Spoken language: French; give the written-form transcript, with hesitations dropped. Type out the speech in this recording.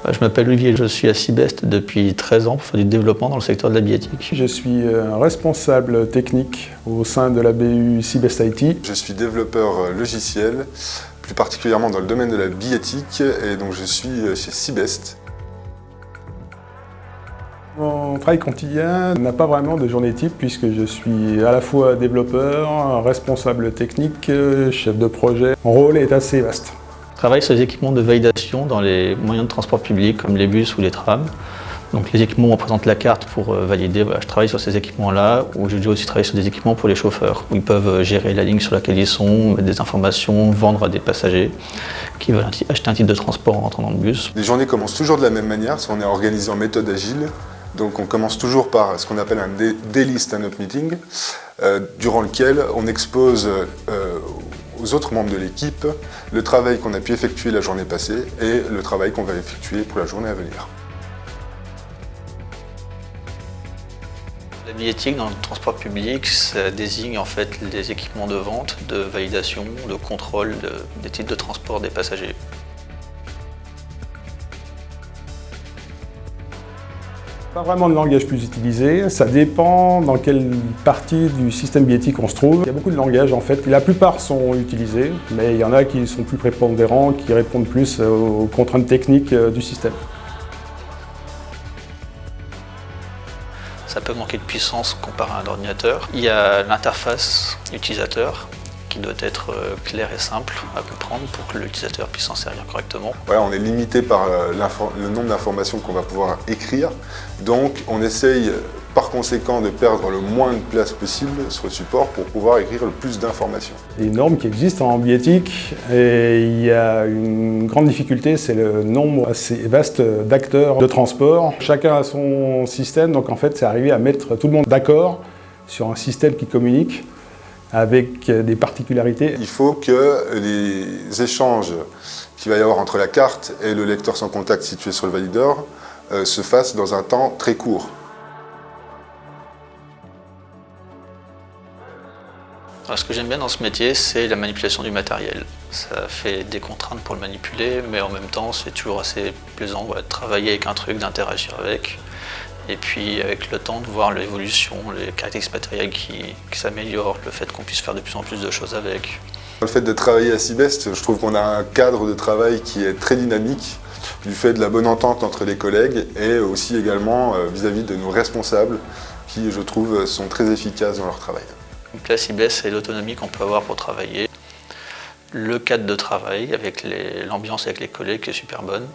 Je m'appelle Olivier, je suis à Cibest depuis 13 ans pour faire du développement dans le secteur de la billettique. Je suis responsable technique au sein de la BU Cibest IT. Je suis développeur logiciel, plus particulièrement dans le domaine de la billettique, et donc je suis chez Cibest. Mon travail quotidien n'a pas vraiment de journée type puisque je suis à la fois développeur, responsable technique, chef de projet. Mon rôle est assez vaste. Je travaille sur les équipements de validation dans les moyens de transport public comme les bus ou les trams. Donc les équipements représentent la carte pour valider. Je travaille sur ces équipements-là, ou j'ai déjà aussi travaillé sur des équipements pour les chauffeurs, où ils peuvent gérer la ligne sur laquelle ils sont, mettre des informations, vendre à des passagers qui veulent acheter un titre de transport en rentrant dans le bus. Les journées commencent toujours de la même manière, parce qu'on est organisé en méthode agile. Donc on commence toujours par ce qu'on appelle un daily stand-up meeting, durant lequel on expose aux autres membres de l'équipe le travail qu'on a pu effectuer la journée passée et le travail qu'on va effectuer pour la journée à venir. La billettique dans le transport public, ça désigne en fait les équipements de vente, de validation, de contrôle des titres de transport des passagers. Pas vraiment de langage plus utilisé, ça dépend dans quelle partie du système billettique on se trouve. Il y a beaucoup de langages en fait, la plupart sont utilisés, mais il y en a qui sont plus prépondérants, qui répondent plus aux contraintes techniques du système. Ça peut manquer de puissance comparé à un ordinateur. Il y a l'interface utilisateur qui doit être claire et simple à comprendre pour que l'utilisateur puisse s'en servir correctement. Voilà, on est limité par le nombre d'informations qu'on va pouvoir écrire, donc on essaye par conséquent de perdre le moins de place possible sur le support pour pouvoir écrire le plus d'informations. Il y a une norme qui existe en billettique et il y a une grande difficulté, c'est le nombre assez vaste d'acteurs de transport. Chacun a son système, donc en fait c'est arriver à mettre tout le monde d'accord sur un système qui communique avec des particularités. Il faut que les échanges qu'il va y avoir entre la carte et le lecteur sans contact situé sur le valideur se fassent dans un temps très court. Alors, ce que j'aime bien dans ce métier, c'est la manipulation du matériel. Ça fait des contraintes pour le manipuler, mais en même temps, c'est toujours assez plaisant de travailler avec un truc, d'interagir avec. Et puis avec le temps de voir l'évolution, les caractéristiques matérielles qui s'améliorent, le fait qu'on puisse faire de plus en plus de choses avec. Le fait de travailler à Cibest, je trouve qu'on a un cadre de travail qui est très dynamique, du fait de la bonne entente entre les collègues et aussi également vis-à-vis de nos responsables qui, je trouve, sont très efficaces dans leur travail. Donc là, Cibest, c'est l'autonomie qu'on peut avoir pour travailler. Le cadre de travail avec l'ambiance avec les collègues qui est super bonne.